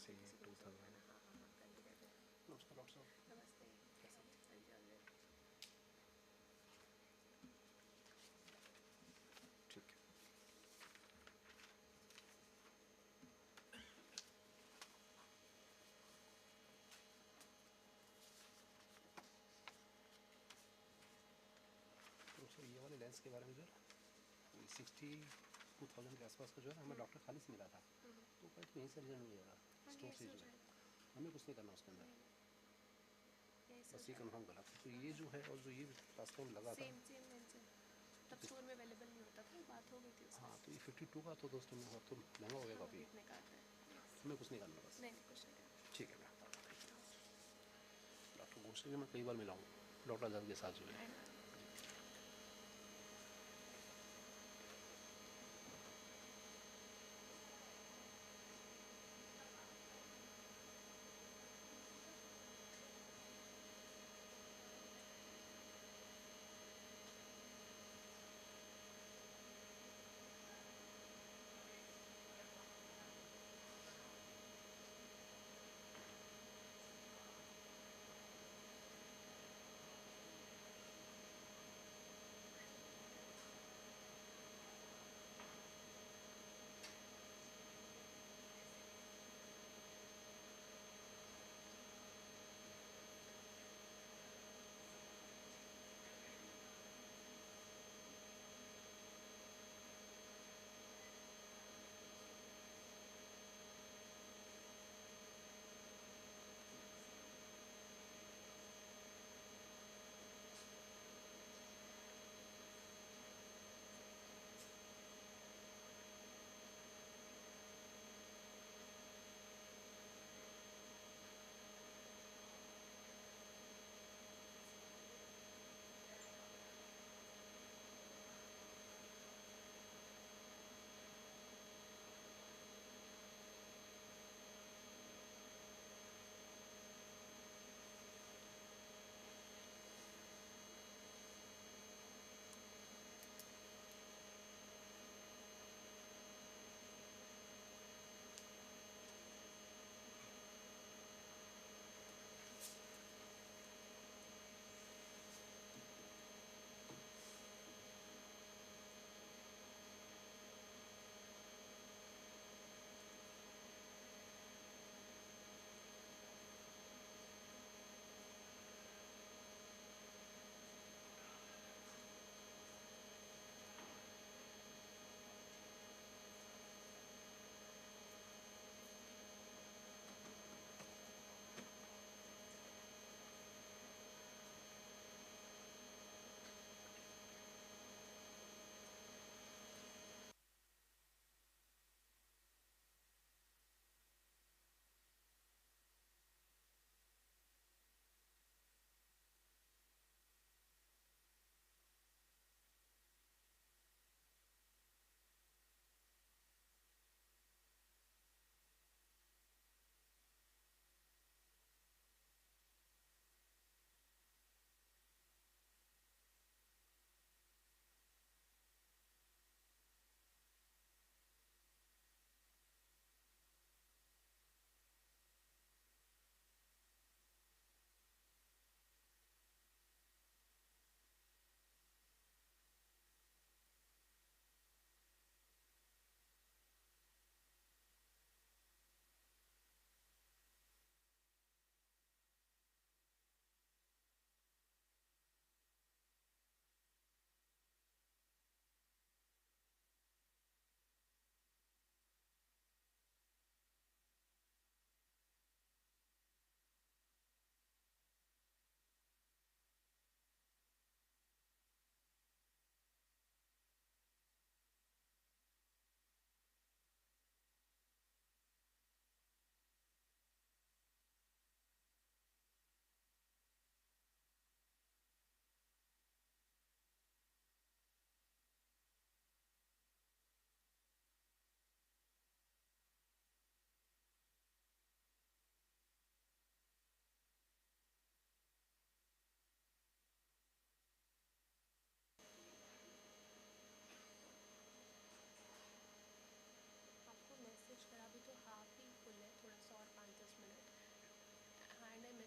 से 2000। हाँ हाँ हाँ, कर लिया था। नमस्कार डॉक्टर साहब। नमस्ते। कैसे हैं? हाँ जी, ऑल गुड। ठीक है। तो सर ये वाले लेंस के बारे में जो है 62,000 के आसपास का जो है हमें डॉक्टर खाली से मिला था, तो कहीं तो यहीं से रिजल्ट मिल जाएगा हाँ, स्टोर यही से हो जो है, जाएगा। हमें कुछ नहीं करना उसके अंदर, नहीं नहीं, यही हो बस ये जाएगा। कंफर्म करना। तो ये जो है और जो ये लास्ट टाइम लगा था, सेम सेम लेंस है। तब स्टोर में अवेलेबल नहीं होता था, बात हो गई थी उसमें। हाँ तो ये 52 का तो दोस्तों में बहुत तो महंगा हो गया हाँ, काफ़ी। इतने का आता है। यस। हमें कुछ नहीं करना बस। नहीं नहीं, कुछ नहीं करना। ठीक है मैम। डॉक्टर घोष से भी मैं कई बार मिला हूँ, डॉक्टर आजाद के साथ जो है। I know.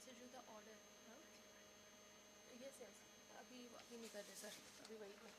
Message with the order. हाँ, यस यस, अभी अभी नहीं कर रहे सर, अभी वही पर.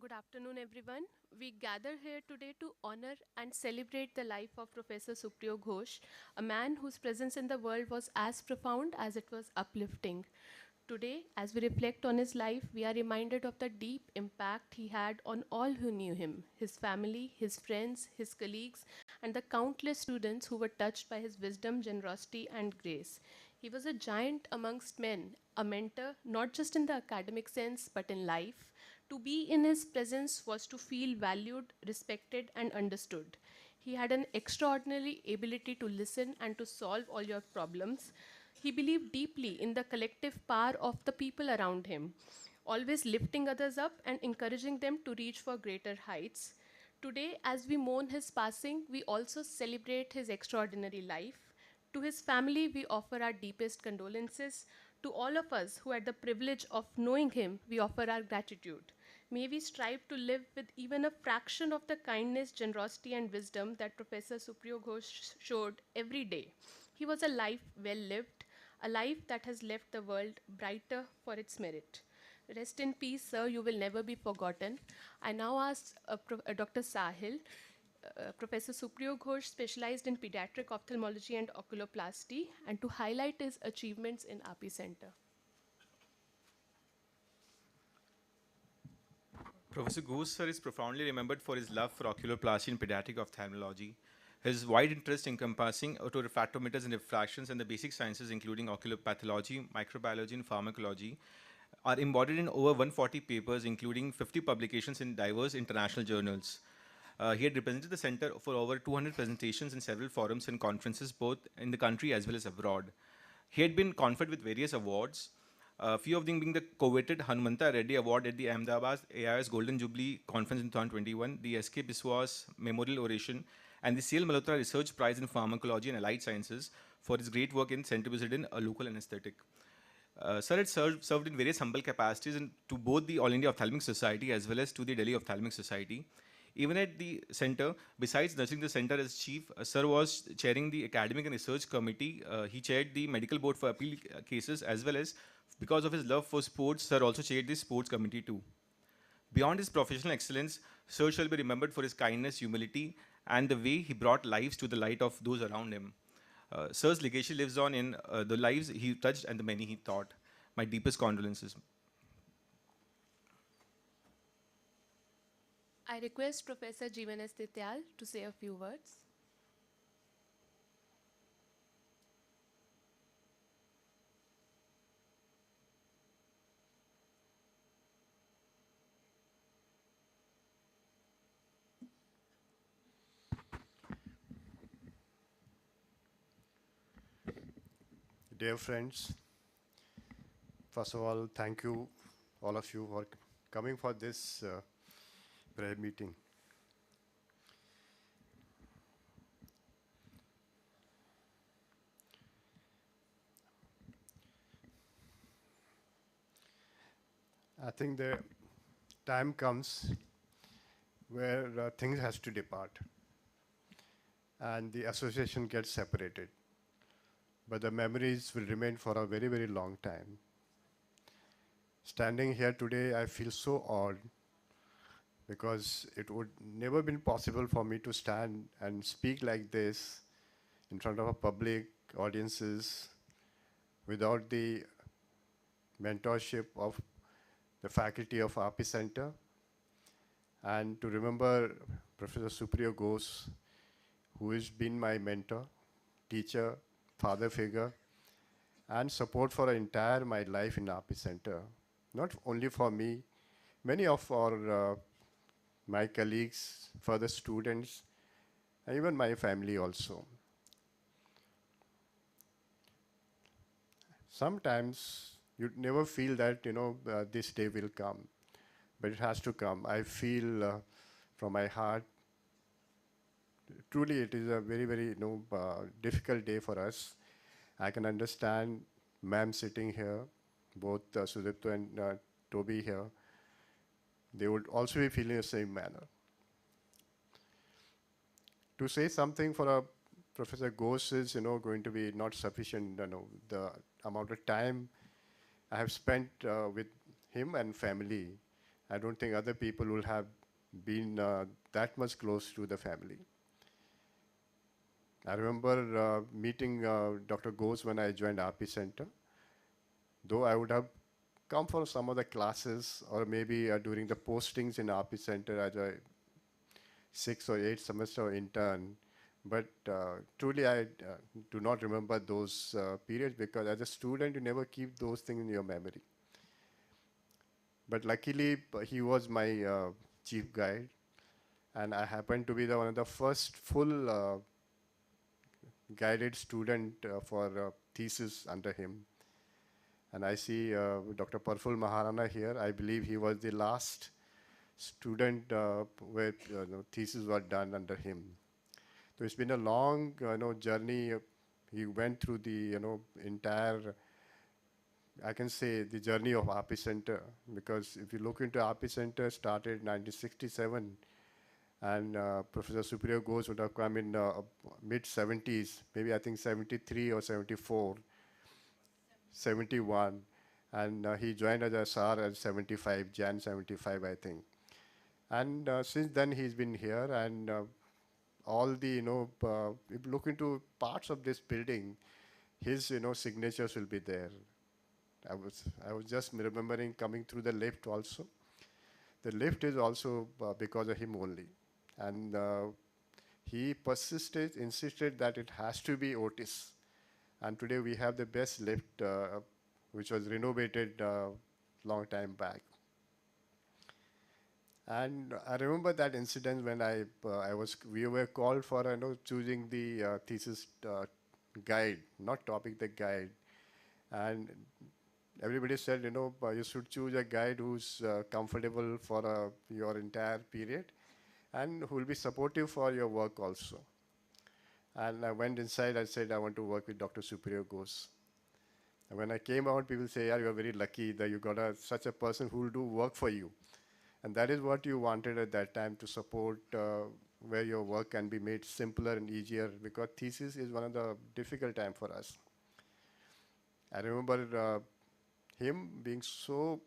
Good afternoon, everyone. We gather here today to honor and celebrate the life of Professor Supriyo Ghosh, a man whose presence in the world was as profound as it was uplifting. Today, as we reflect on his life, we are reminded of the deep impact he had on all who knew him, his family, his friends, his colleagues, and the countless students who were touched by his wisdom, generosity, and grace. He was a giant amongst men, a mentor, not just in the academic sense, but in life. To be in his presence was to feel valued, respected, and understood. He had an extraordinary ability to listen and to solve all your problems. He believed deeply in the collective power of the people around him, always lifting others up and encouraging them to reach for greater heights. Today, as we mourn his passing, we also celebrate his extraordinary life. To his family, we offer our deepest condolences. To all of us who had the privilege of knowing him, we offer our gratitude. May we strive to live with even a fraction of the kindness, generosity, and wisdom that Professor Supriyo Ghosh showed every day. He was a life well lived, a life that has left the world brighter for its merit. Rest in peace, sir. You will never be forgotten. I now ask Dr. Sahil. Professor Supriyo Ghosh specialized in pediatric ophthalmology and oculoplasty, and to highlight his achievements in RP Center. Professor Ghose sir is profoundly remembered for his love for oculoplasty and pediatric ophthalmology. His wide interest encompassing autorefractometers and refractions and the basic sciences including oculopathology, microbiology, and pharmacology are embodied in over 140 papers including 50 publications in diverse international journals. He had represented the center for over 200 presentations in several forums and conferences both in the country as well as abroad. He had been conferred with various awards, a few of them being the coveted Hanumanta Reddy Award at the Ahmedabad AIS Golden Jubilee Conference in 2021, the S.K. Biswas Memorial Oration, and the C.L. Malhotra Research Prize in Pharmacology and Allied Sciences for his great work in centribuzidine, a local anesthetic. Sir had served in various humble capacities to both the All India Ophthalmic Society as well as to the Delhi Ophthalmic Society. Even at the center, besides nursing the center as chief, Sir was chairing the academic and research committee. He chaired the medical board for appeal cases as well as, because of his love for sports, Sir also chaired the sports committee too. Beyond his professional excellence, Sir shall be remembered for his kindness, humility, and the way he brought lives to the light of those around him. Sir's legacy lives on in the lives he touched and the many he taught. My deepest condolences. I request Professor Jeevan S. Tityal to say a few words. Dear friends, first of all, thank you, all of you, for coming for this prayer meeting. I think the time comes where things has to depart and the association gets separated. But the memories will remain for a very, very long time. Standing here today, I feel so awed because it would never been possible for me to stand and speak like this in front of a public audiences without the mentorship of the faculty of RP Center, and to remember Professor Supriyo Ghose, who has been my mentor, teacher, father figure, and support for entire my life in RP Center. Not only for me, many of our my colleagues, further students, and even my family also. Sometimes you never feel that this day will come, but it has to come. I feel from my heart, truly it is a very, very difficult day for us. I can understand ma'am sitting here, both Sudipto and Toby here. They would also be feeling the same manner. To say something for a Professor Ghose is going to be not sufficient. The amount of time I have spent with him and family, I don't think other people will have been that much close to the family. I remember meeting Dr. Ghose when I joined RP Center, though I would have come for some of the classes or maybe during the postings in RP Center as a 6 or 8 semester intern. But truly, I do not remember those periods because as a student, you never keep those things in your memory. But luckily, he was my chief guide, and I happened to be one of the first full guided student for thesis under him. And I see Dr. Parful Maharana here. I believe he was the last student where thesis were done under him. So it's been a long journey. He went through the entire, I can say, the journey of RP Center, because if you look into RP Center, started in 1967, and Professor Supriyo Ghose would have come in mid 70s, maybe I think 73 or 74, 71, and he joined as a SAR at 75, Jan 75, I think. And since then he's been here, and all the if you look into parts of this building, his signatures will be there. I was just remembering coming through the lift also. The lift is also because of him only, and he persisted, insisted that it has to be Otis, and today we have the best lift, which was renovated long time back. And I remember that incident when we were called for choosing the thesis guide, not topic, the guide, and everybody said you should choose a guide who's comfortable for your entire period, and who will be supportive for your work also. And I went inside. I said I want to work with Dr. Supriyo Ghose. And when I came out, people say, "Yeah, you are very lucky that you got such a person who will do work for you." And that is what you wanted at that time, to support where your work can be made simpler and easier, because thesis is one of the difficult time for us. I remember him being so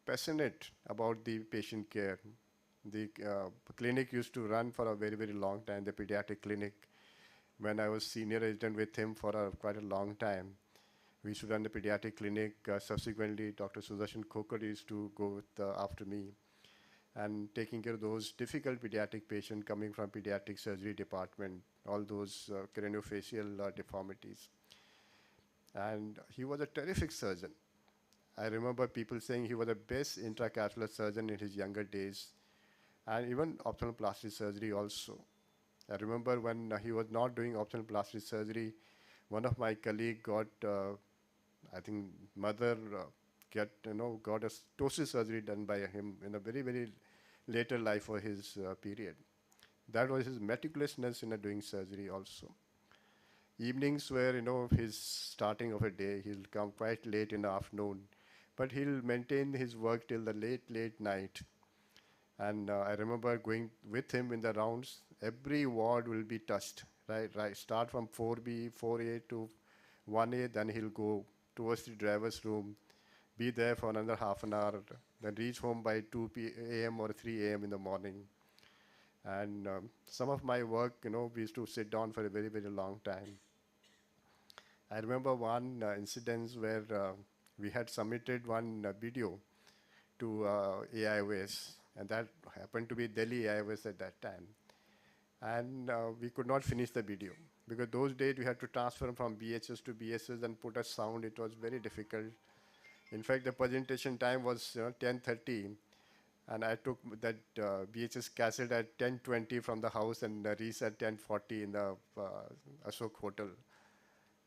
passionate about the patient care. The clinic used to run for a very, very long time, the pediatric clinic. When I was senior resident with him for quite a long time, we used to run the pediatric clinic. Subsequently, Dr. Sudarshan Khokar used to go after me and taking care of those difficult pediatric patients coming from pediatric surgery department, all those craniofacial deformities. And he was a terrific surgeon. I remember people saying he was the best intracapsular surgeon in his younger days, and even ophthalmoplastic surgery also. I remember when he was not doing ophthalmoplastic surgery, one of my colleague got, I think, mother got a ptosis surgery done by him in a very, very later life of his period. That was his meticulousness in doing surgery also. Evenings were, his starting of a day. He'll come quite late in the afternoon, but he'll maintain his work till the late, late night. And I remember going with him in the rounds. Every ward will be touched, right. Start from 4B, 4A to 1A, then he'll go towards the driver's room, be there for another half an hour, then reach home by 2 a.m. or 3 a.m. in the morning. And some of my work, we used to sit down for a very, very long time. I remember one incident where we had submitted one video to AIOS, and that happened to be Delhi AIOS at that time. And we could not finish the video, because those days we had to transfer from BHS to BSS and put a sound. It was very difficult. In fact, the presentation time was 10:30, and I took that BHS cassette at 10:20 from the house and reached at 10:40 in the Ashok Hotel,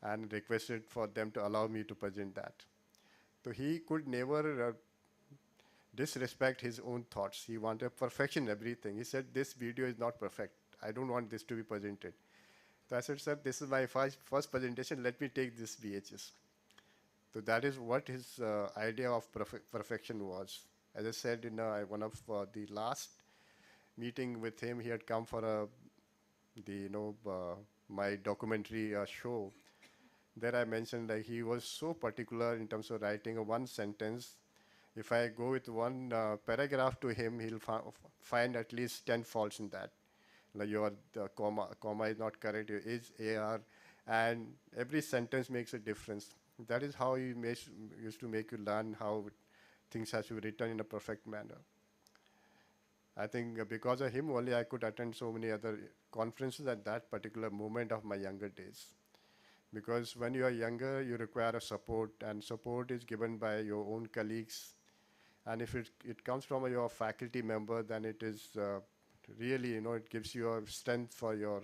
and requested for them to allow me to present that. So he could never disrespect his own thoughts. He wanted perfection in everything. He said, "This video is not perfect. I don't want this to be presented." So I said, "Sir, this is my first presentation. Let me take this VHS." So that is what his idea of perfection was. As I said in one of the last meeting with him, he had come for my documentary show. There I mentioned that he was so particular in terms of writing a one sentence If I go with one paragraph to him, he'll find at least 10 faults in that. Like your the comma is not correct, your is AR, and every sentence makes a difference. That is how he used to make you learn how things have to be written in a perfect manner. I think because of him only I could attend so many other conferences at that particular moment of my younger days. Because when you are younger, you require a support, and support is given by your own colleagues. And if it comes from your faculty member, then it is really, it gives you a strength for your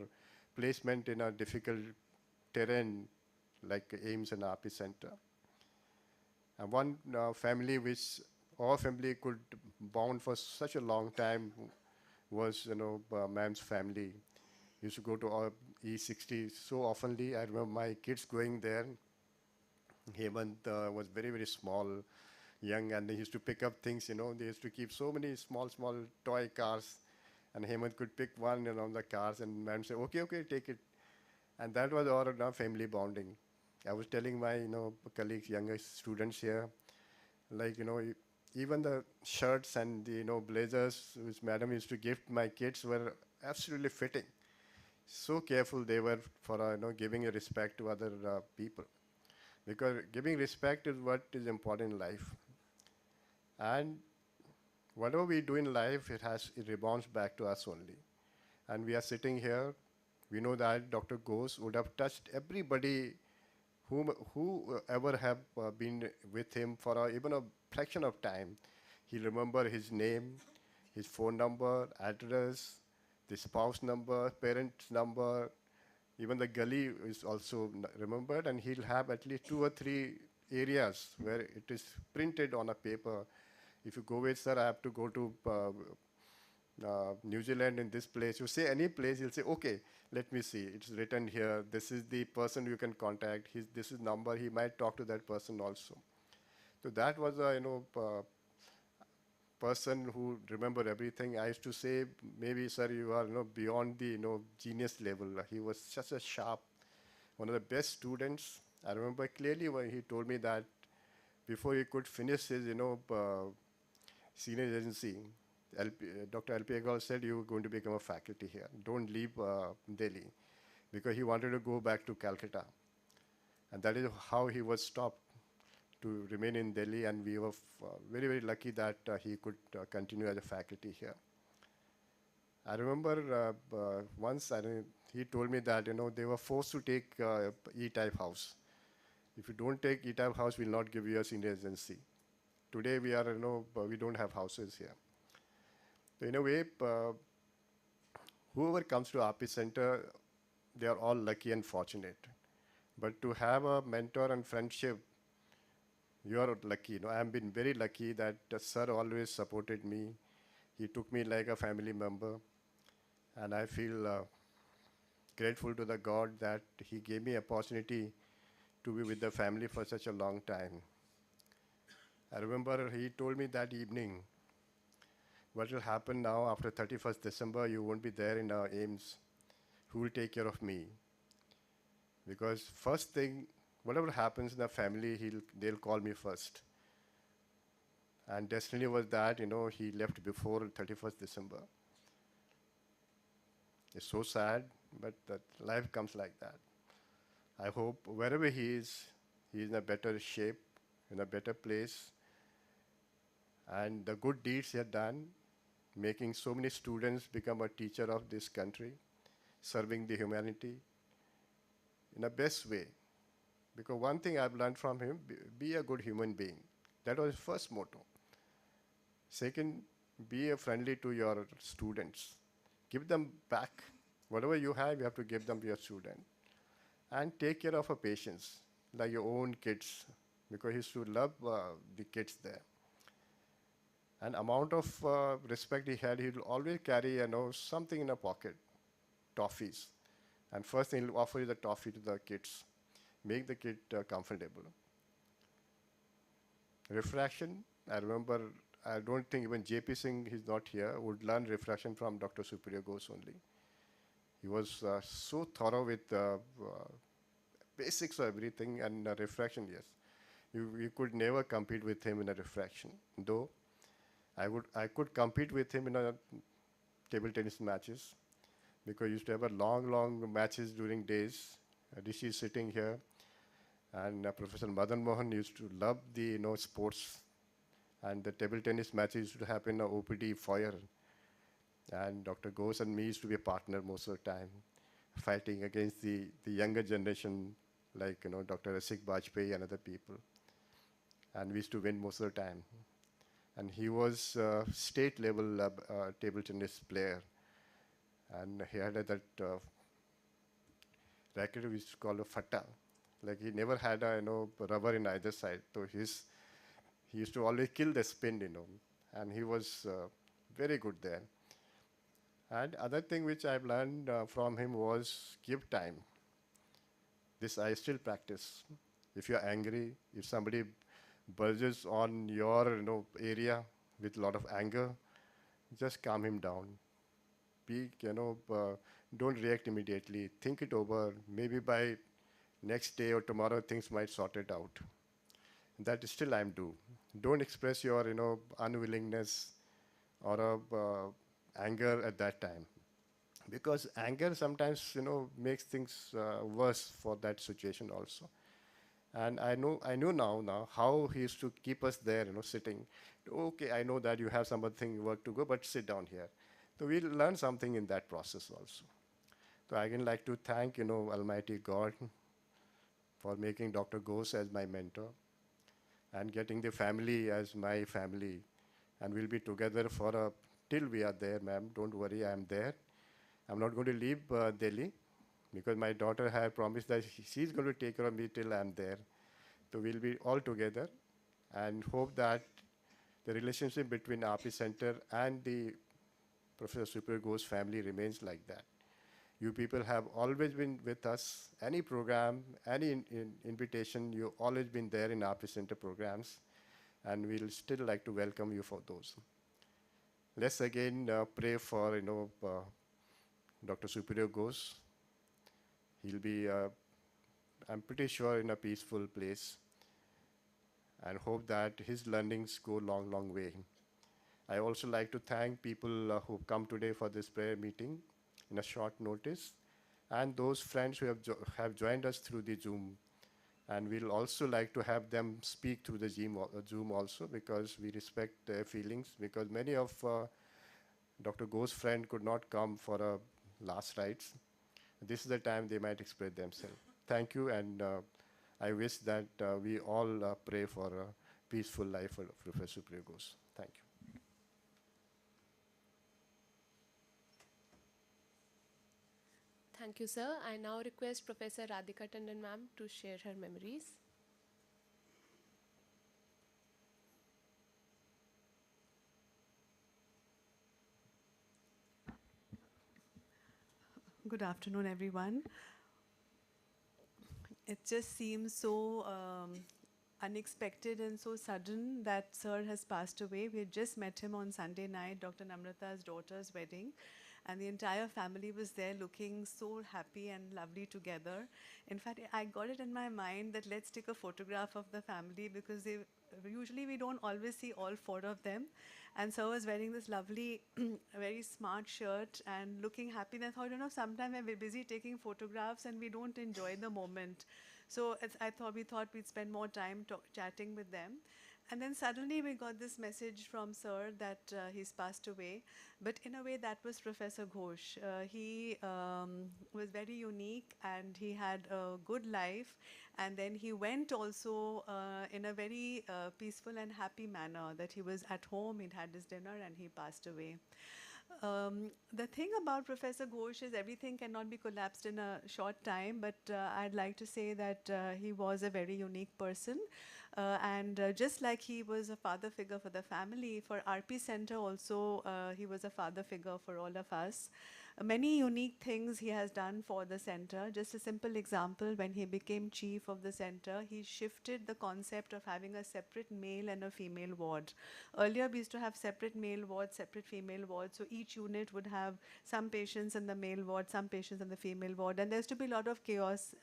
placement in a difficult terrain like AIMS and RP Center. And one family which our family could bond for such a long time was, ma'am's family. Used to go to our E60 so oftenly. I remember my kids going there. Hemant was very, very small, young, and they used to pick up things, They used to keep so many small toy cars, and Hemant could pick one, the cars, and ma'am said, okay, okay, take it. And that was our family bonding. I was telling my, colleagues, younger students here, like, even the shirts and the, blazers which madam used to gift my kids were absolutely fitting. So careful they were for, giving a respect to other people. Because giving respect is what is important in life. And whatever we do in life, it rebounds back to us only. And we are sitting here, we know that Dr. Ghose would have touched everybody who ever have been with him for even a fraction of time. He'll remember his name, his phone number, address, the spouse number, parent's number, even the gully is also remembered, and he'll have at least 2 or 3 areas where it is printed on a paper. If you go with, sir, I have to go to New Zealand in this place. You say any place, he'll say, okay, let me see. It's written here. This is the person you can contact. This is number. He might talk to that person also. So that was a person who remembered everything. I used to say, maybe sir, you are beyond the genius level. He was such a sharp, one of the best students. I remember clearly when he told me that before he could finish his senior agency, Dr. LP Agarwal said, you're going to become a faculty here. Don't leave Delhi, because he wanted to go back to Calcutta. And that is how he was stopped to remain in Delhi, and we were very, very lucky that he could continue as a faculty here. I remember once he told me that they were forced to take E-type house. If you don't take E-type house, we'll not give you a senior residency. Today we are we don't have houses here. So in a way, whoever comes to RP Center, they are all lucky and fortunate. But to have a mentor and friendship, you are lucky. I have been very lucky that sir always supported me. He took me like a family member. And I feel grateful to the God that he gave me opportunity to be with the family for such a long time. I remember he told me that evening, what will happen now after 31st December, you won't be there in our AIMS. Who will take care of me? Because first thing, whatever happens in the family, they'll call me first. And destiny was that, he left before 31st December. It's so sad, but that life comes like that. I hope wherever he is in a better shape, in a better place. And the good deeds he had done, making so many students become a teacher of this country, serving the humanity in a best way. Because one thing I've learned from him, be a good human being. That was his first motto. Second, be friendly to your students. Give them back. Whatever you have to give them to your student. And take care of your patients, like your own kids, because he used to love the kids there. And amount of respect he had, he would always carry, something in a pocket, toffees. And first thing he'll offer you the toffee to the kids. Make the kid comfortable. Refraction, I remember, I don't think even JP Singh, he's not here, would learn refraction from Dr. Supriyo Ghose only. He was so thorough with basics of everything, and refraction, yes. You could never compete with him in a refraction. Though I could compete with him in a table tennis matches because we used to have a long matches during days. Rishi is sitting here, and Professor Madan Mohan used to love the sports, and the table tennis matches used to happen in a OPD foyer, and Dr. Ghose and me used to be a partner most of the time, fighting against the younger generation like Dr. Rasik Bajpayee and other people, and we used to win most of the time. And he was state level table tennis player, and he had that racket we used to call a fatta. Like he never had a rubber in either side. So he used to always kill the spin, and he was very good there. And other thing which I've learned from him was give time. This I still practice. If you're angry, if somebody bulges on your area with a lot of anger, just calm him down. Be don't react immediately. Think it over. Maybe by next day or tomorrow things might sort it out. That still I'm do. Don't express your unwillingness or anger at that time, because anger sometimes makes things worse for that situation also. And I know now how he used to keep us there, sitting. Okay, I know that you have some other thing work to go, but sit down here. So we'll learn something in that process also. So I again like to thank Almighty God for making Dr. Ghose as my mentor and getting the family as my family, and we'll be together for till we are there, ma'am. Don't worry, I am there. I'm not going to leave Delhi, because my daughter had promised that she's going to take care of me till I'm there. So we'll be all together, and hope that the relationship between RP Center and the Professor Supriyo Ghose family remains like that. You people have always been with us. Any program, any invitation, you've always been there in RP Center programs, and we'll still like to welcome you for those. Let's again pray for Dr. Supriyo Ghose. He'll be, I'm pretty sure, in a peaceful place, and hope that his learnings go long way. I also like to thank people who come today for this prayer meeting in a short notice, and those friends who have joined us through the Zoom. And we'll also like to have them speak through the Zoom also, because we respect their feelings, because many of Dr. Ghose's friend could not come for last rites. This is the time they might express themselves. Thank you, and I wish that we all pray for a peaceful life for Professor Supriyo Ghose. Thank you. Thank you, sir. I now request Professor Radhika Tandon ma'am to share her memories. Good afternoon, everyone. It just seems so unexpected and so sudden that Sir has passed away. We had just met him on Sunday night, Dr. Namrata's daughter's wedding, and the entire family was there looking so happy and lovely together. In fact, I got it in my mind that let's take a photograph of the family, because usually we don't always see all four of them. And Sir was wearing this lovely, very smart shirt and looking happy. And I thought, sometimes we're busy taking photographs and we don't enjoy the moment. So we thought we'd spend more time chatting with them. And then suddenly we got this message from Sir that he's passed away. But in a way, that was Professor Ghosh. He was very unique and he had a good life. And then he went also in a very peaceful and happy manner, that he was at home, he'd had his dinner, and he passed away. The thing about Professor Ghosh is everything cannot be collapsed in a short time, but I'd like to say that he was a very unique person. And just like he was a father figure for the family, for RP Center also, he was a father figure for all of us. Many unique things he has done for the center. Just a simple example, when he became chief of the center, he shifted the concept of having a separate male and a female ward. Earlier, we used to have separate male wards, separate female wards, so each unit would have some patients in the male ward, some patients in the female ward, and there used to be a lot of chaos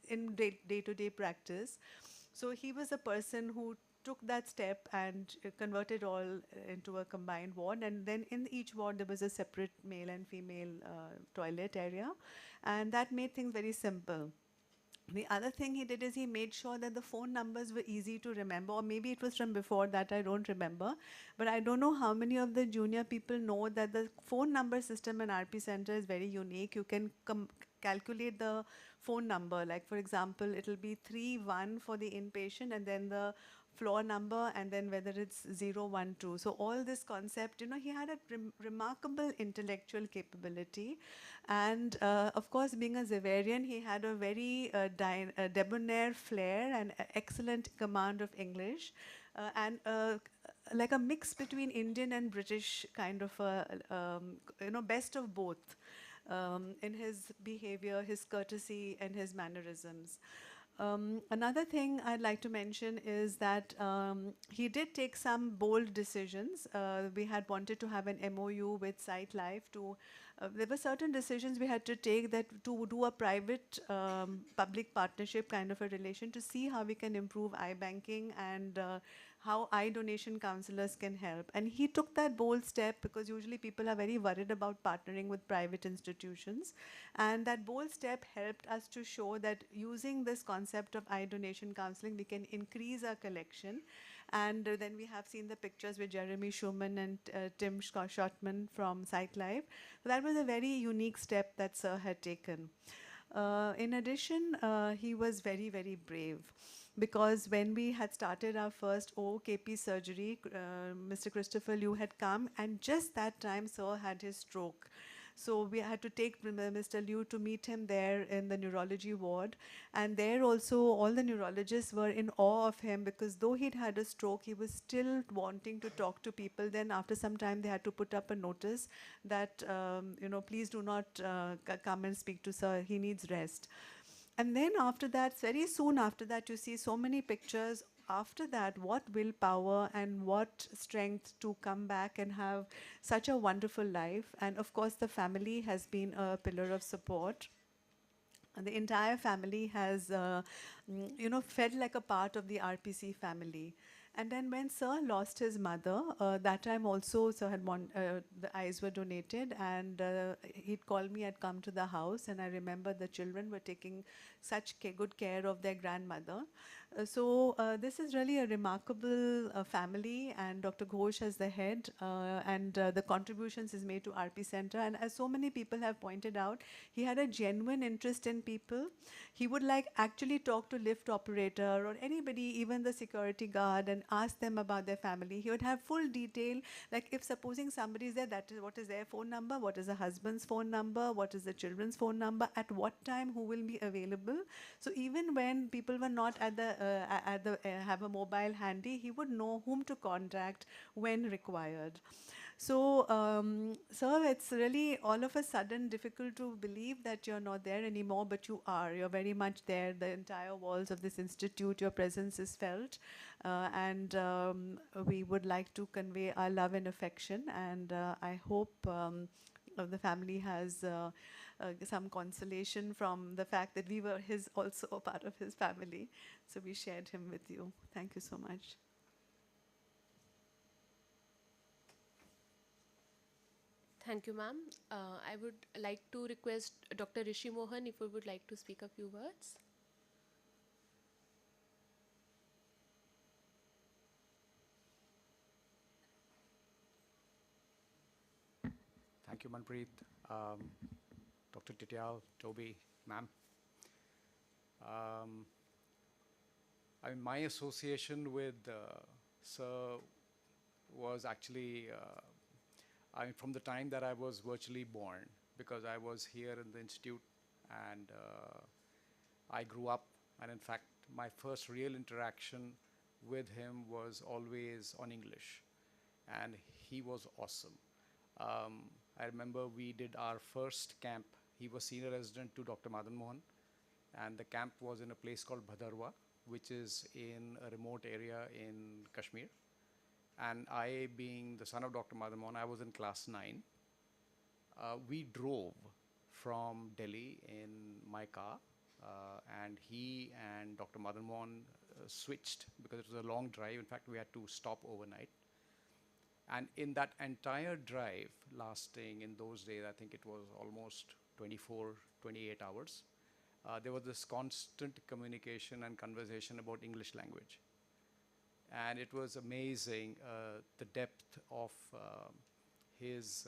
in day-to-day practice. So he was a person who took that step and converted all into a combined ward. And then in each ward, there was a separate male and female toilet area. And that made things very simple. The other thing he did is he made sure that the phone numbers were easy to remember, or maybe it was from before that, I don't remember. But I don't know how many of the junior people know that the phone number system in RP Center is very unique. You can calculate the phone number. Like, for example, it'll be 3-1 for the inpatient, and then the floor number, and then whether it's 012. So all this concept, he had a remarkable intellectual capability. And of course, being a Zavarian, he had a very debonair flair and excellent command of English. And like a mix between Indian and British kind of best of both in his behavior, his courtesy, and his mannerisms. Another thing I'd like to mention is that he did take some bold decisions. We had wanted to have an MOU with Sight Life to. There were certain decisions we had to take, that to do a private public partnership kind of a relation to see how we can improve eye banking and how eye donation counselors can help. And he took that bold step because usually people are very worried about partnering with private institutions. And that bold step helped us to show that using this concept of eye donation counseling, we can increase our collection. And then we have seen the pictures with Jeremy Schumann and Tim Schottman from Sight Life. So that was a very unique step that Sir had taken. In addition, he was very, very brave, because when we had started our first OKP surgery, Mr. Christopher Liu had come, and just that time Sir had his stroke. So we had to take Mr. Liu to meet him there in the neurology ward. And there also, all the neurologists were in awe of him, because though he'd had a stroke, he was still wanting to talk to people. Then after some time, they had to put up a notice that, please do not come and speak to Sir. He needs rest. And then after that, very soon after that, you see so many pictures. After that, what willpower and what strength to come back and have such a wonderful life. And of course, the family has been a pillar of support. And the entire family has, felt like a part of the RPC family. And then when Sir lost his mother, that time also Sir had the eyes were donated, and he'd called me, I'd come to the house, and I remember the children were taking such good care of their grandmother. So this is really a remarkable family, and Dr. Ghosh as the head, and the contributions he's made to RP Center. And as so many people have pointed out, he had a genuine interest in people. He would actually talk to lift operator or anybody, even the security guard, and ask them about their family. He would have full detail, like if supposing somebody is there, that is what is their phone number, what is the husband's phone number, what is the children's phone number, at what time, who will be available. So even when people were not at the have a mobile handy, he would know whom to contact when required. So, sir, it's really all of a sudden difficult to believe that you're not there anymore, but you are. You're very much there. The entire walls of this institute, your presence is felt. And we would like to convey our love and affection. And I hope the family has some consolation from the fact that we were also a part of his family. So we shared him with you. Thank you so much. Thank you, ma'am. I would like to request Dr. Rishi Mohan if you would like to speak a few words. Thank you, Manpreet, Dr. Tityal, Toby, ma'am. My association with Sir was actually from the time that I was virtually born, because I was here in the institute, and I grew up, and in fact, my first real interaction with him was always on English, and he was awesome. I remember we did our first camp. He was senior resident to Dr. Madan Mohan, and the camp was in a place called Bhadarwa, which is in a remote area in Kashmir. And I, being the son of Dr. Madan Mohan, I was in class 9. We drove from Delhi in my car and he and Dr. Madan Mohan switched because it was a long drive. In fact, we had to stop overnight. And in that entire drive, lasting in those days, I think it was almost 24, 28 hours, there was this constant communication and conversation about English language. And it was amazing the depth of his,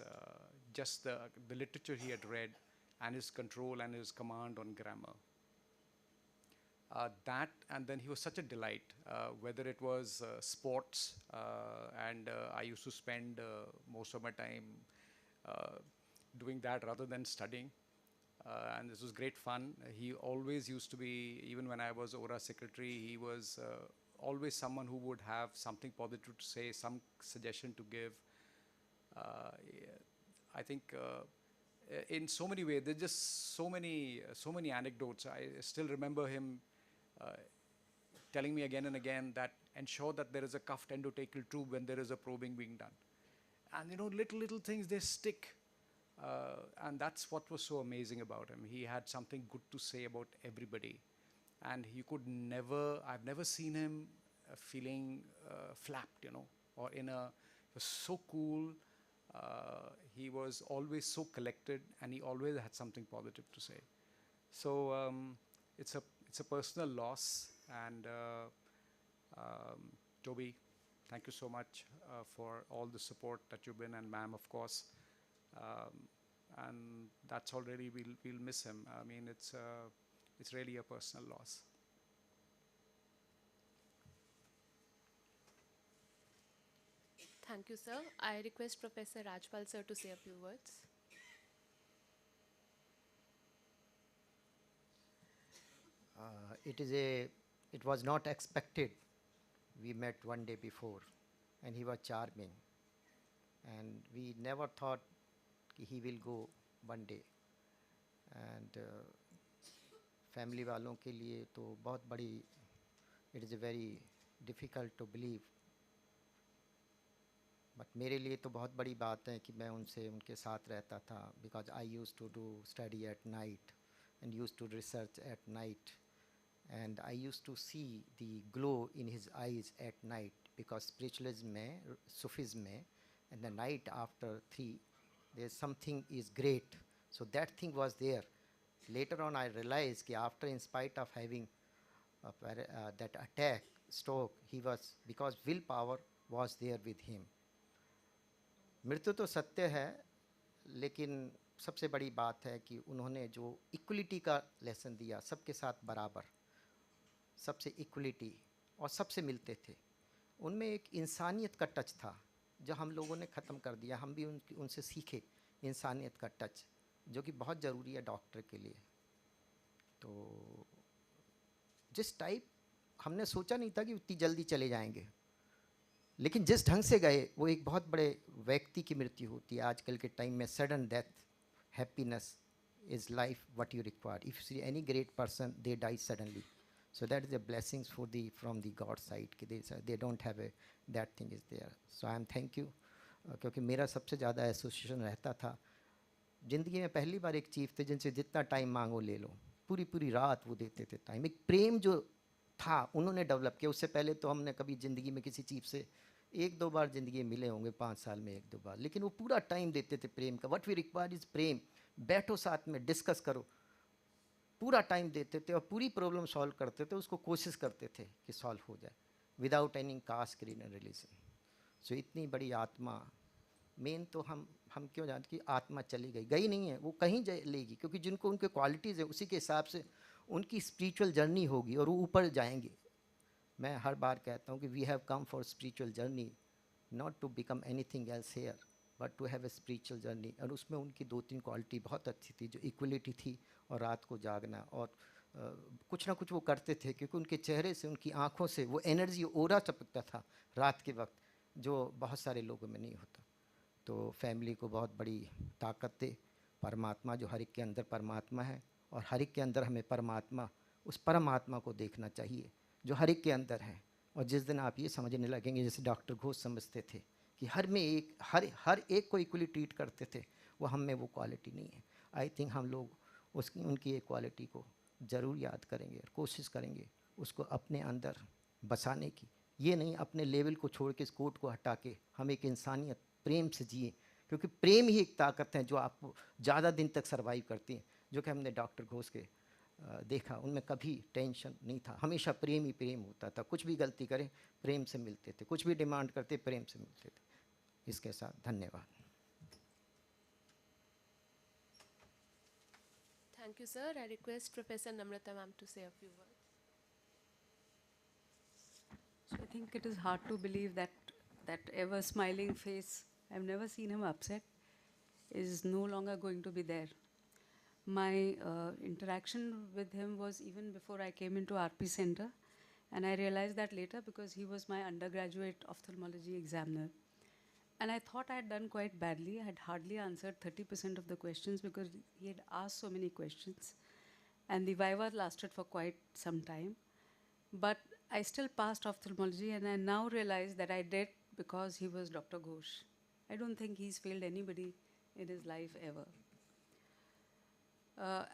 just the literature he had read and his control and his command on grammar. That, and then he was such a delight, whether it was sports, and I used to spend most of my time doing that rather than studying. And this was great fun. He always used to be, even when I was ORA secretary, he was always someone who would have something positive to say, some suggestion to give. I think in so many ways, there's just so many anecdotes. I still remember him telling me again and again that ensure that there is a cuffed endotracheal tube when there is a probing being done. And you know, little things, they stick. And that's what was so amazing about him. He had something good to say about everybody. And he could never, I've never seen him feeling flapped, you know, or he was so cool. He was always so collected, and he always had something positive to say. So it's a personal loss. And Toby, thank you so much for all the support that you've been, and ma'am, of course. And that's already, we'll miss him. I mean, it's really a personal loss. Thank you, sir. I request Professor Rajpal sir to say a few words. It was not expected. We met one day before, and he was charming, and we never thought he will go one day. And family वालों के लिए तो बहुत बड़ी, it is very difficult to believe. But मेरे लिए तो बहुत बड़ी बात है कि मैं उनके साथ रहता था, because I used to do study at night and used to research at night. And I used to see the glow in his eyes at night, because spiritualism में, Sufism में, and the night after 3, there's something is great. So that thing was there. Later on I realized that after, in spite of having that attack, stroke, he was, because willpower was there with him. मृत्यु तो सत्य है, लेकिन सबसे बड़ी बात है कि उन्होंने जो इक्वलिटी का लेसन दिया, सबके साथ बराबर, सबसे इक्वलिटी, और सबसे मिलते थे, उनमें एक इंसानियत का टच था जो हम लोगों ने ख़त्म कर दिया. हम भी उनसे सीखे इंसानियत का टच, जो कि बहुत ज़रूरी है डॉक्टर के लिए. तो जिस टाइप, हमने सोचा नहीं था कि उतनी जल्दी चले जाएंगे, लेकिन जिस ढंग से गए, वो एक बहुत बड़े व्यक्ति की मृत्यु होती है आजकल के टाइम में. Sudden death, happiness is life what you require. If see any great person, they die suddenly. So that is the blessings from the God side, कि they don't have that thing is there. So I am thank you, क्योंकि मेरा सबसे ज़्यादा association रहता था. ज़िंदगी में पहली बार एक चीफ थे जिनसे जितना टाइम मांगो ले लो, पूरी रात वो देते थे टाइम. एक प्रेम जो था उन्होंने डेवलप किया. उससे पहले तो हमने कभी ज़िंदगी में किसी चीफ से 1-2 बार ज़िंदगी में मिले होंगे, 5 साल में 1-2 बार, लेकिन वो पूरा टाइम देते थे प्रेम का. व्हाट वी रिक्वायर इज़ प्रेम. बैठो साथ में डिस्कस करो, पूरा टाइम देते थे और पूरी प्रॉब्लम सॉल्व करते थे. उसको कोशिश करते थे कि सॉल्व हो जाए without any caste, creed and religion. So इतनी बड़ी आत्मा, मेन तो हम क्यों जानते कि आत्मा चली गई नहीं है, वो कहीं लेगी, क्योंकि जिनको उनके क्वालिटीज़ है उसी के हिसाब से उनकी स्पिरिचुअल जर्नी होगी और वो ऊपर जाएंगे. मैं हर बार कहता हूँ कि we have come for spiritual journey, not to become anything else here, but to have a spiritual journey. और उसमें उनकी 2-3 क्वालिटी बहुत अच्छी थी, जो इक्वलिटी थी और रात को जागना, और कुछ ना कुछ वो करते थे, क्योंकि उनके चेहरे से, उनकी आँखों से वो एनर्जी, ओरा चपकता था रात के वक्त, जो बहुत सारे लोगों में नहीं होता. तो फैमिली को बहुत बड़ी ताकत दे परमात्मा, जो हर एक के अंदर परमात्मा है, और हर एक के अंदर हमें परमात्मा, उस परमात्मा को देखना चाहिए जो हर एक के अंदर है. और जिस दिन आप ये समझने लगेंगे, जैसे डॉक्टर घोष समझते थे कि हर में एक, हर एक को इक्वली ट्रीट करते थे, वो हम में वो क्वालिटी नहीं है. आई थिंक हम लोग उनकी एक क्वालिटी को ज़रूर याद करेंगे और कोशिश करेंगे उसको अपने अंदर बसाने की। ये नहीं अपने लेवल को छोड़ के इस कोट को हटा के हम एक इंसानियत प्रेम से जिए, क्योंकि प्रेम ही एक ताकत है जो आपको ज़्यादा दिन तक सर्वाइव करती है। जो कि हमने डॉक्टर घोष के देखा, उनमें कभी टेंशन नहीं था, हमेशा प्रेम ही प्रेम होता था। कुछ भी गलती करें प्रेम से मिलते थे, कुछ भी डिमांड करते प्रेम से मिलते थे। इसके साथ धन्यवाद। Thank you, sir. I request Professor Namrata ma'am to say a few words. So I think it is hard to believe that that ever smiling face, I've never seen him upset, is no longer going to be there. My interaction with him was even before I came into RP Center, and I realized that later because he was my undergraduate ophthalmology examiner. And I thought I had done quite badly. I had hardly answered 30% of the questions because he had asked so many questions. And the viva lasted for quite some time. But I still passed ophthalmology, and I now realize that I did because he was Dr. Ghosh. I don't think he's failed anybody in his life ever.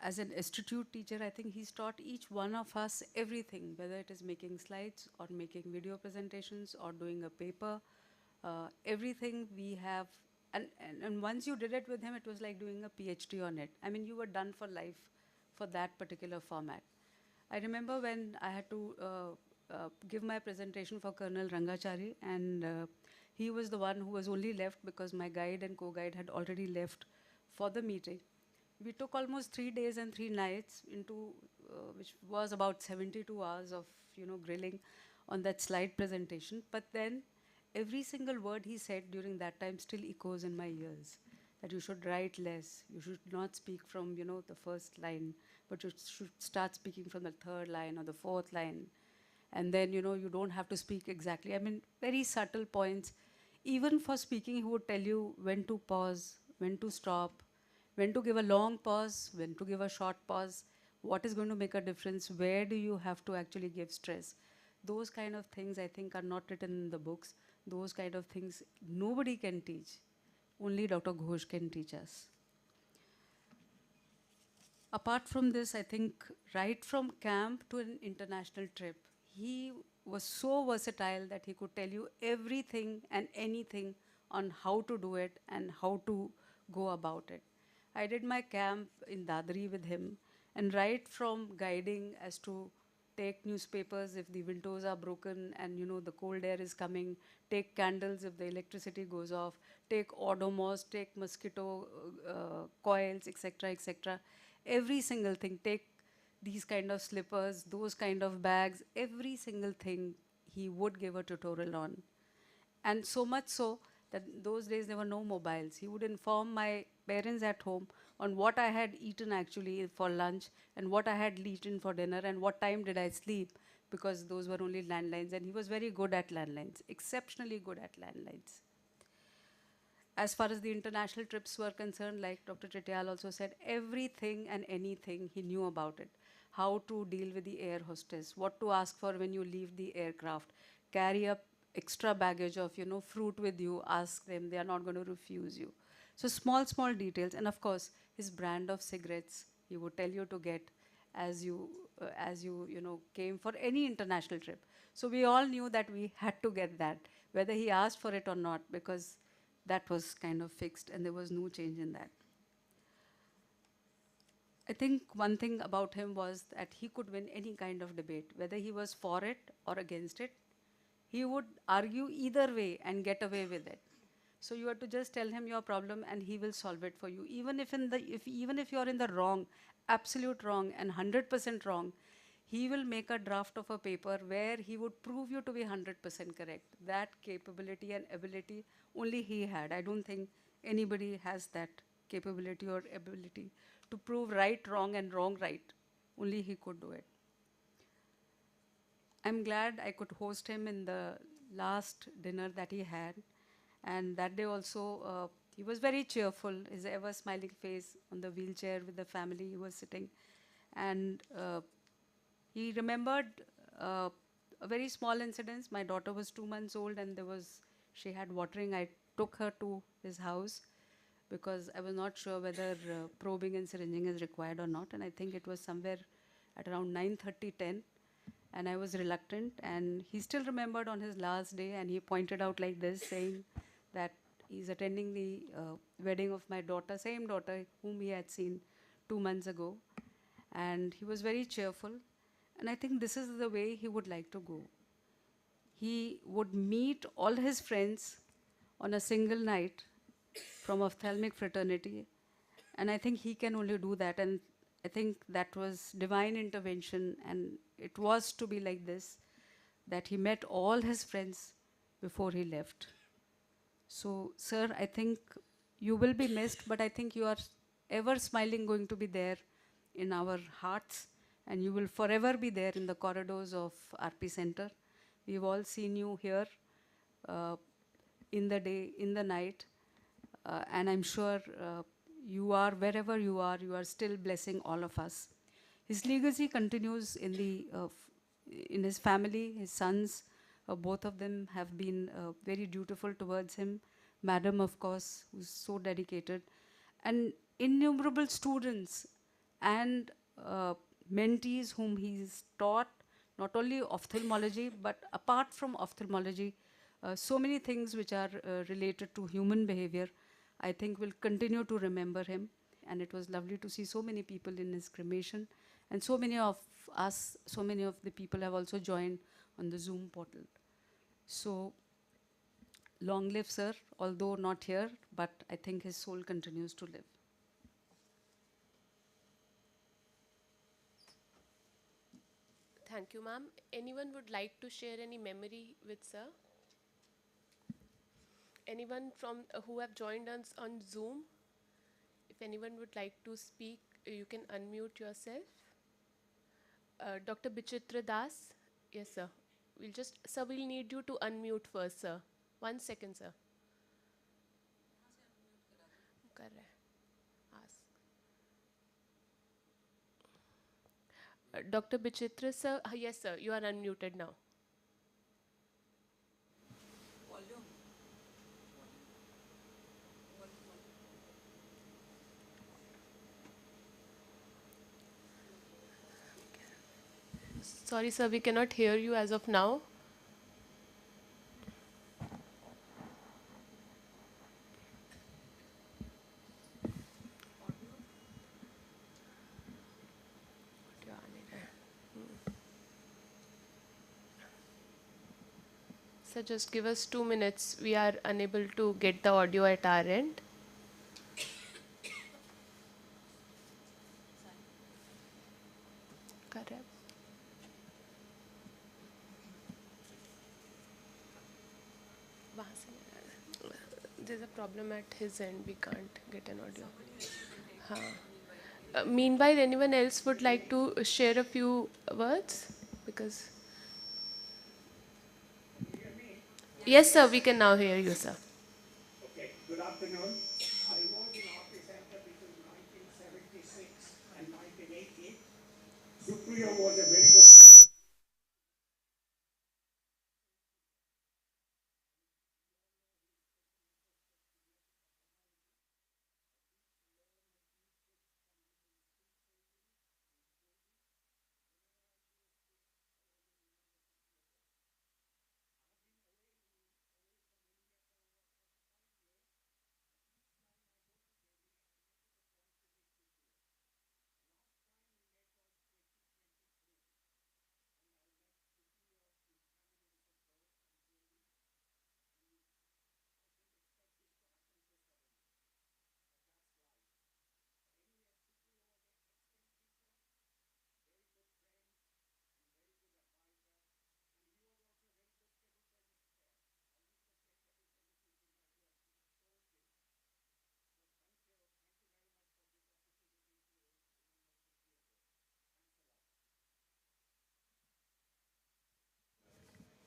As an institute teacher, I think he's taught each one of us everything, whether it is making slides or making video presentations or doing a paper, everything we have. And once you did it with him, it was like doing a PhD on it. I mean, you were done for life for that particular format. I remember when I had to give my presentation for Colonel Rangachari, and he was the one who was only left because my guide and co-guide had already left for the meeting. We took almost 3 days and 3 nights into, which was about 72 hours of, grilling on that slide presentation. But then every single word he said during that time still echoes in my ears. That you should write less, you should not speak from, the first line, but you should start speaking from the third line or the fourth line. And then, you don't have to speak exactly. I mean, very subtle points. Even for speaking, he would tell you when to pause, when to stop, when to give a long pause, when to give a short pause, what is going to make a difference, where do you have to actually give stress. Those kind of things, I think, are not written in the books. Those kind of things nobody can teach. Only Dr. Ghosh can teach us. Apart from this, I think right from camp to an international trip, he was so versatile that he could tell you everything and anything on how to do it and how to go about it. I did my camp in Dadri with him, and right from guiding as to take newspapers if the windows are broken and the cold air is coming, take candles if the electricity goes off, take odomos, take mosquito coils, etc., etc. Every single thing, take these kind of slippers, those kind of bags, every single thing he would give a tutorial on. And so much so that those days there were no mobiles. He would inform my parents at home on what I had eaten actually for lunch and what I had eaten for dinner and what time did I sleep, because those were only landlines. And he was very good at landlines, exceptionally good at landlines. As far as the international trips were concerned, like Dr. Chittial also said, everything and anything he knew about it. How to deal with the air hostess, what to ask for when you leave the aircraft, carry up extra baggage of fruit with you, ask them, they are not going to refuse you. So small details. And of course his brand of cigarettes he would tell you to get as you came for any international trip. So we all knew that we had to get that, whether he asked for it or not, because that was kind of fixed and there was no change in that. I think one thing about him was that he could win any kind of debate, whether he was for it or against it. He would argue either way and get away with it. So you have to just tell him your problem and he will solve it for you. Even if you're in the wrong, absolute wrong and 100% wrong, he will make a draft of a paper where he would prove you to be 100% correct. That capability and ability only he had. I don't think anybody has that capability or ability to prove right wrong and wrong right. Only he could do it. I'm glad I could host him in the last dinner that he had. And that day also, he was very cheerful, his ever smiling face on the wheelchair with the family he was sitting. And he remembered a very small incident. My daughter was 2 months old and she had watering. I took her to his house because I was not sure whether probing and syringing is required or not. And I think it was somewhere at around 9:30, 10, and I was reluctant. And he still remembered on his last day, and he pointed out like this, saying that he's attending the wedding of my daughter, same daughter whom he had seen 2 months ago. And he was very cheerful. And I think this is the way he would like to go. He would meet all his friends on a single night from ophthalmic fraternity. And I think he can only do that. And I think that was divine intervention. And it was to be like this, that he met all his friends before he left. So, sir, I think you will be missed, but I think you are ever smiling going to be there in our hearts, and you will forever be there in the corridors of RP Center. We've all seen you here uh, in the day, in the night, and I'm sure you are, wherever you are still blessing all of us. His legacy continues in his family, his sons. Both of them have been very dutiful towards him. Madam, of course, who's so dedicated. And innumerable students and mentees whom he's taught, not only ophthalmology, but apart from ophthalmology, so many things which are related to human behavior, I think will continue to remember him. And it was lovely to see so many people in his cremation. And so many of us, so many of the people have also joined on the Zoom portal. So, long live sir, although not here, but I think his soul continues to live. Thank you, ma'am. Anyone would like to share any memory with sir? Anyone from who have joined us on Zoom? If anyone would like to speak, you can unmute yourself. Dr. Bichitra Das? Yes, sir. Sir, we'll need you to unmute first, sir. 1 second, sir. Correct. Ask. Dr. Bichitra, sir? Yes, sir. You are unmuted now. Sorry, sir, we cannot hear you as of now. Sir, just give us 2 minutes. We are unable to get the audio at our end. Correct. There's a problem at his end. We can't get an audio. Meanwhile, anyone else would like to share a few words? Because yes, sir, we can now hear you, sir. Okay, good afternoon. I worked in Office Center between 1976 and 1980. Supriyo was a very good friend.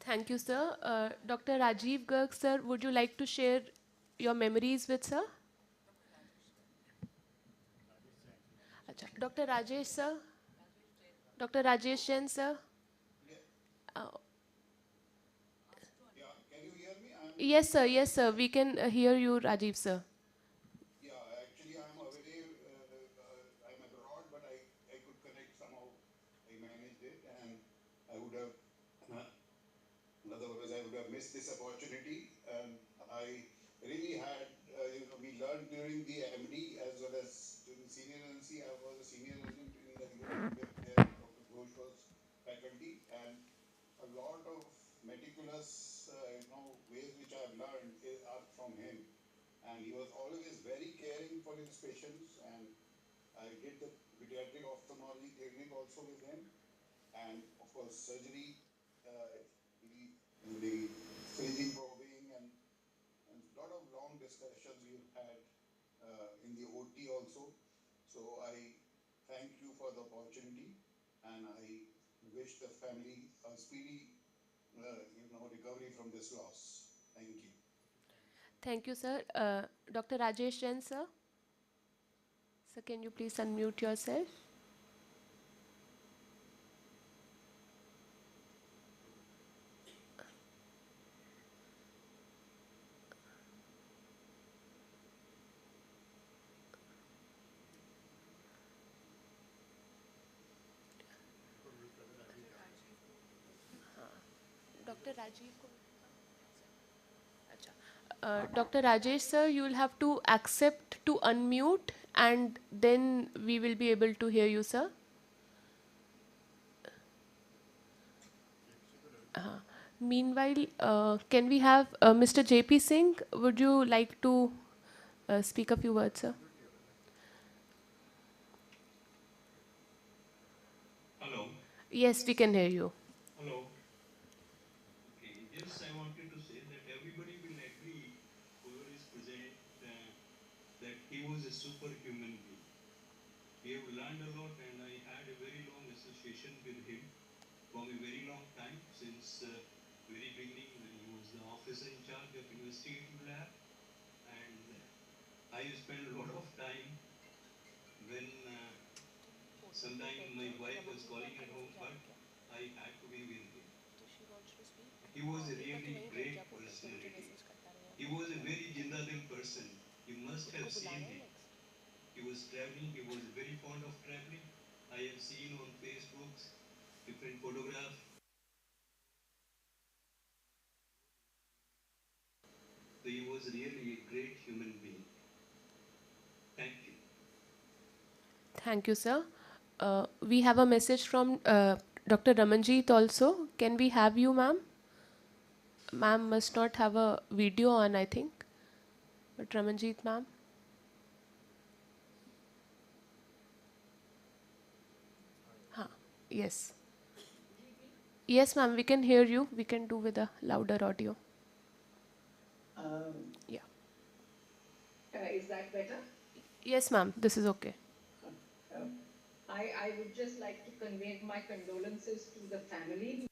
Thank you, sir. Dr. Rajiv Garg, sir, would you like to share your memories with sir? Achha. Dr. Rajesh, sir? Dr. Rajesh Jain, sir? Can you hear me? Yes, sir. We can hear you, Rajiv, sir. Actually, I'm away. I'm abroad, but I could connect somehow miss this opportunity. And I really had, we learned during the MD as well as during senior residency. I was a senior resident in the unit where Dr. Ghosh was faculty, and a lot of meticulous, ways which I've learned are from him. And he was always very caring for his patients. And I did the pediatric ophthalmology clinic also with him, and of course surgery, the staging probing, and a lot of long discussions we've had in the OT also. So I thank you for the opportunity, and I wish the family a speedy, recovery from this loss. Thank you. Thank you, sir. Dr. Rajesh Jain, sir. Sir, can you please unmute yourself? Dr. Rajiv. Dr. Rajesh, sir, you will have to accept to unmute and then we will be able to hear you, sir. Meanwhile, can we have Mr. JP Singh? Would you like to speak a few words, sir? Hello. Yes, we can hear you. Hello. Okay. Just I wanted to say that everybody will agree, whoever is present, that he was a superhuman being. We have learned a lot, and I had a very long association with him from a very long time, since very beginning when he was the officer in charge of investigative lab, and I spent a lot of time when sometime my wife was calling at home, but I had to be with him. He was a really great personality. He was a very Jindadil person. You must have seen him. He was traveling. He was very fond of traveling. I have seen on Facebook different photographs. So he was really a great human being. Thank you. Thank you, sir. We have a message from Dr. Ramanjeet also. Can we have you, ma'am? Ma'am must not have a video on, I think. But Ramanjeet, ma'am? Huh. Yes. Yes, ma'am, we can hear you. We can do with a louder audio. Yeah. Is that better? Yes, ma'am, this is okay. Uh, I would just like to convey my condolences to the family.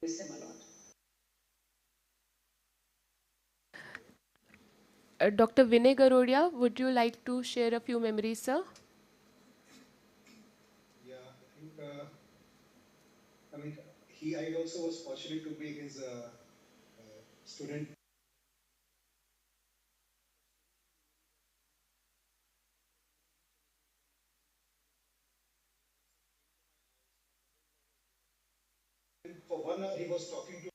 miss him a lot. Dr. Vinay Garodia, would you like to share a few memories, sir? Yeah, I think, I mean, I also was fortunate to be his student. For 1 hour, he was talking to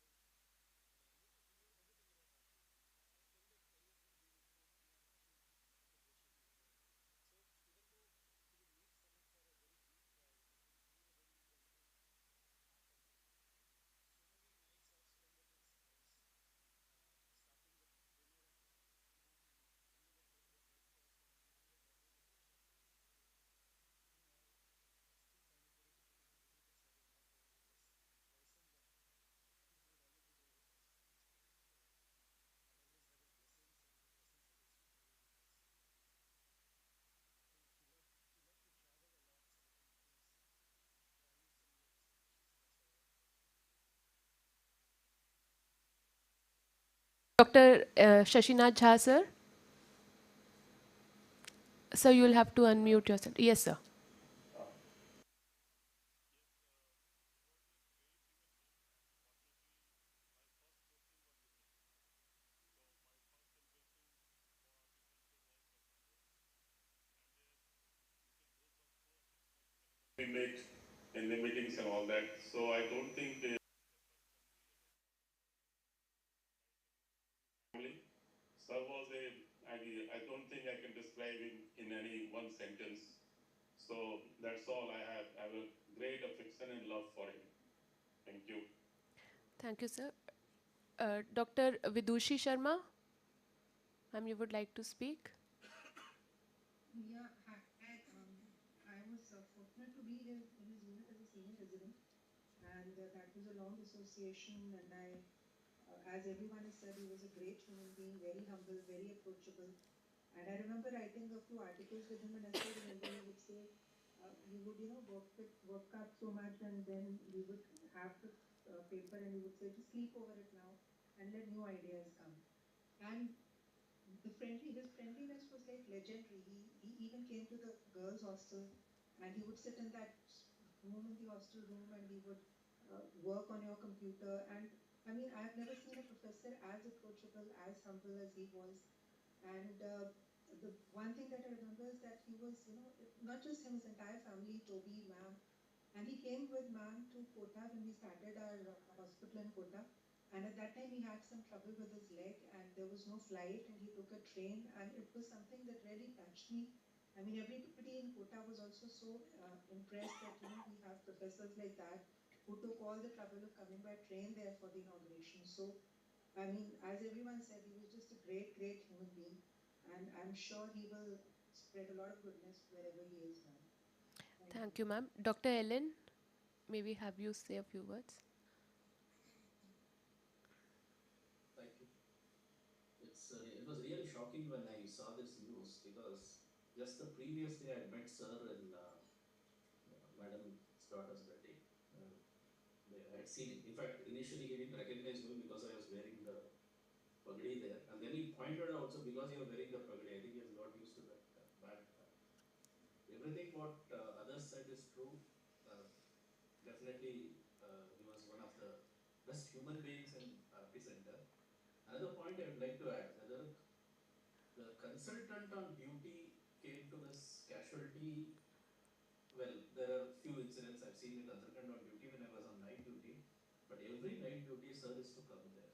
Dr. Shashinath Jha, sir? Sir, you'll have to unmute yourself. Yes, sir. make in the meetings and all that. So I don't think family. Sir was I don't think I can describe him in any one sentence. So that's all I have. I have a great affection and love for him. Thank you. Thank you, sir. Dr. Vidushi Sharma, ma'am, you would like to speak? Yeah, I was fortunate to be in his unit as a senior resident, and that was a long association. And as everyone has said, he was a great human being, very humble, very approachable. And I remember writing a few articles with him, and I still remember he would say, he would, work up so much, and then we would have the paper, and he would say, just sleep over it now and let new ideas come. And his friendliness was like legendary. He even came to the girls' hostel, and he would sit in that room in the hostel room, and he would work on your computer. And I mean, I've never seen a professor as approachable, as humble as he was. And the one thing that I remember is that he was, not just him, his entire family, Toby, ma'am, and he came with ma'am to Kota when we started our hospital in Kota. And at that time, he had some trouble with his leg, and there was no flight, and he took a train, and it was something that really touched me. I mean, everybody in Kota was also so impressed that, we have professors like that who took all the trouble of coming by train there for the inauguration. So, I mean, as everyone said, he was just a great, great human being. And I'm sure he will spread a lot of goodness wherever he is now. Thank you. Thank you, ma'am. Dr. Ellen, maybe have you say a few words? Thank you. It was really shocking when I saw this news because just the previous day I had met Sir in Madam's daughter's wedding. Uh, I had seen him. In fact, initially he didn't recognize me because I was wearing the pagadi there, and then he pointed out, so because you are wearing the pagadi, I think he has got used to that. But everything what others said is true. Uh, Definitely, he was one of the best human beings in Center. Another point I would like to add, whether the consultant on duty came to this casualty. Well, there are few incidents I've seen with Antarkand on duty when I was on night duty, but every night duty sir is to come there.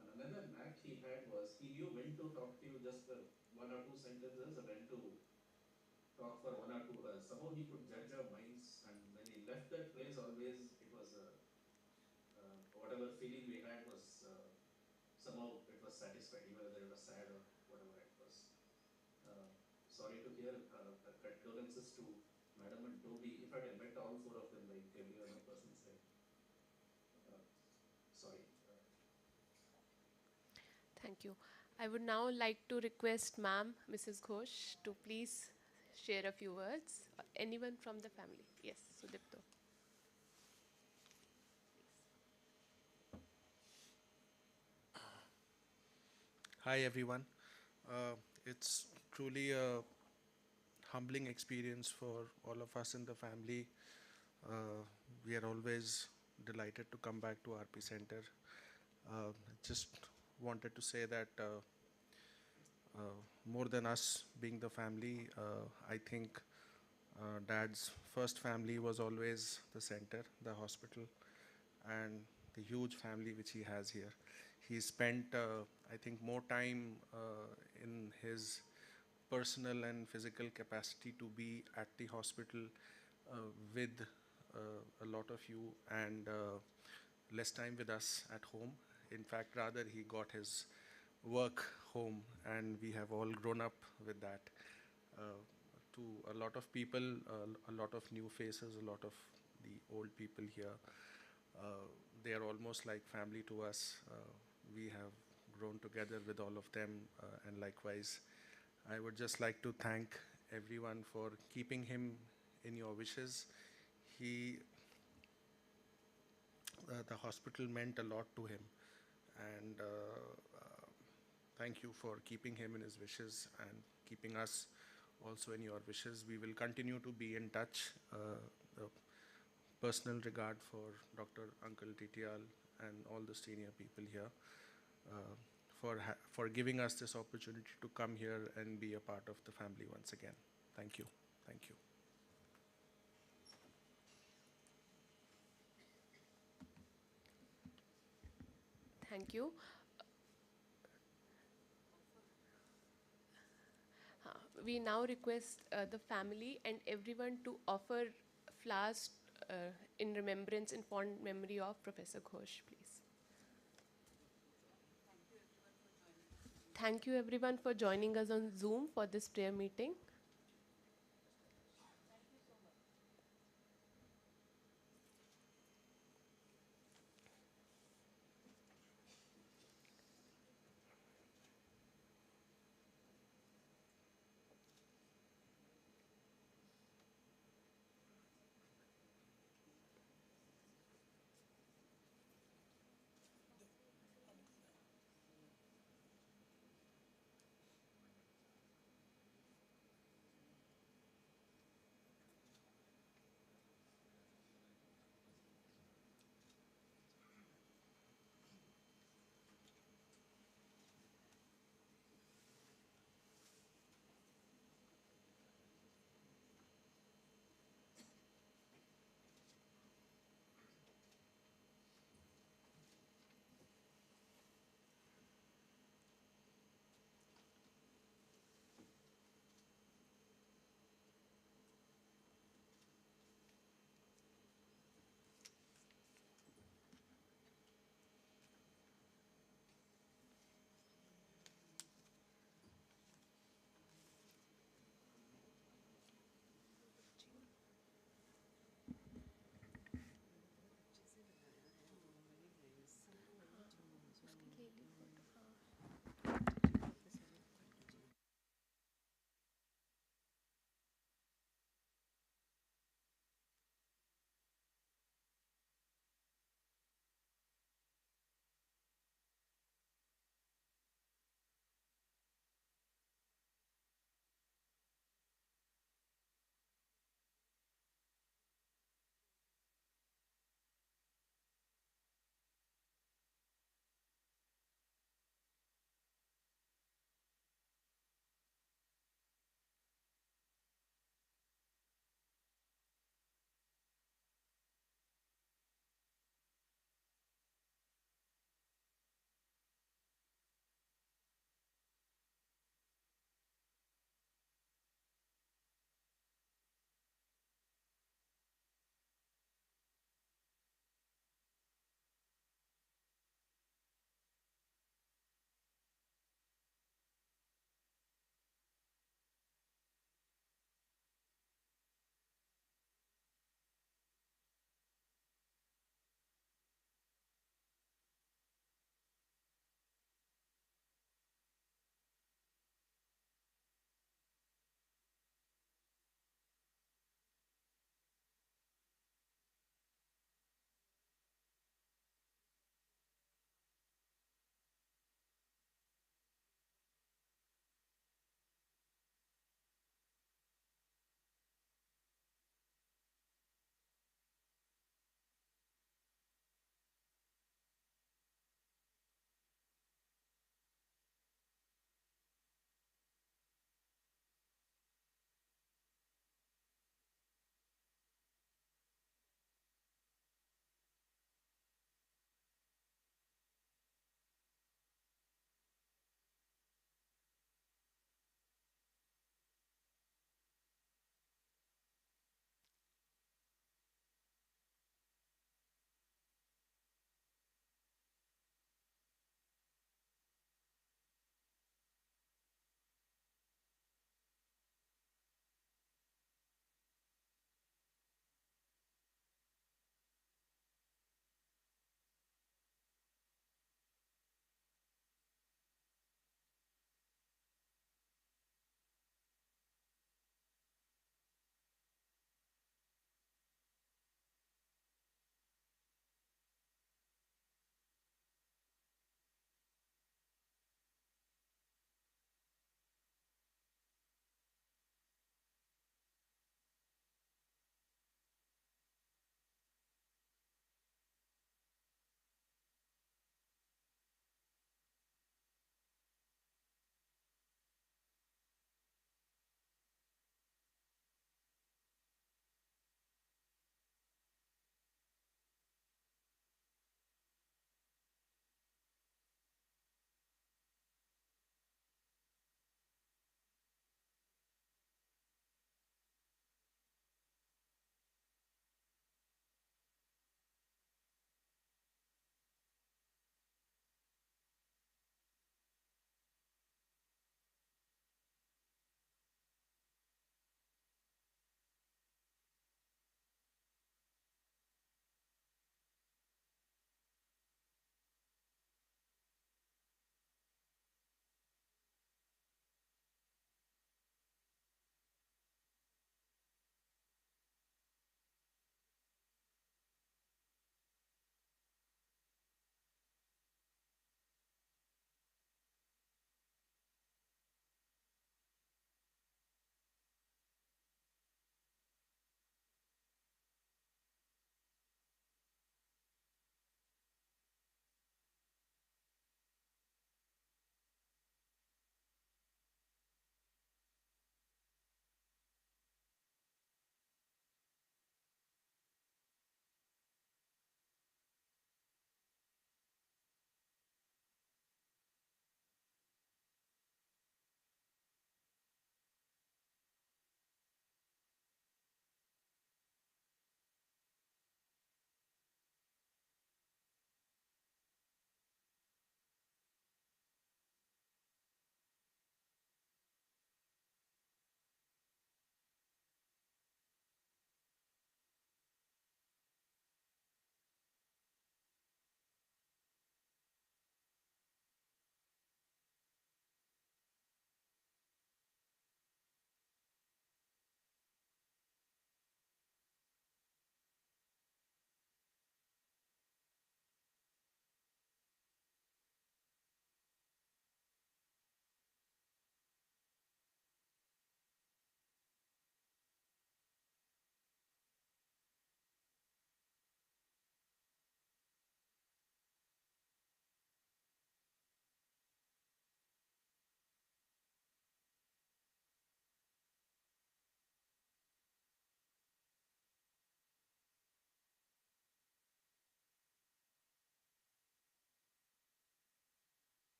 And another knack he had was he knew when to talk to you just for 1 or 2 sentences, and when to talk for 1 or 2 hours. Somehow he could judge our minds, and when he left that place, always it was whatever feeling we had was somehow it was satisfied, even whether it was sad or whatever it was. Uh, Sorry to hear. Condolences to Madam and Toby. In fact, I met all four of them like everyone on a personal side. Uh, Sorry. Thank you. I would now like to request ma'am, Mrs. Ghosh, to please share a few words. Anyone from the family? Yes, Sudipto. Hi everyone. It's truly a humbling experience for all of us in the family. We are always delighted to come back to RP Center. Just wanted to say that more than us being the family, I think Dad's first family was always the center, the hospital, and the huge family which he has here. He spent, I think, more time in his personal and physical capacity to be at the hospital with a lot of you, and less time with us at home. In fact, rather, he got his work home, and we have all grown up with that. Uh, to a lot of people, a lot of new faces, a lot of the old people here, they are almost like family to us. We have grown together with all of them, and likewise, I would just like to thank everyone for keeping him in your wishes. He, the hospital meant a lot to him, and thank you for keeping him in his wishes and keeping us also in your wishes. We will continue to be in touch. The personal regard for Dr. Uncle Titial and all the senior people here for giving us this opportunity to come here and be a part of the family once again. Thank you. Thank you. Thank you. We now request the family and everyone to offer flowers in remembrance, in fond memory of Professor Ghosh, please. Thank you everyone for joining us on Zoom for this prayer meeting.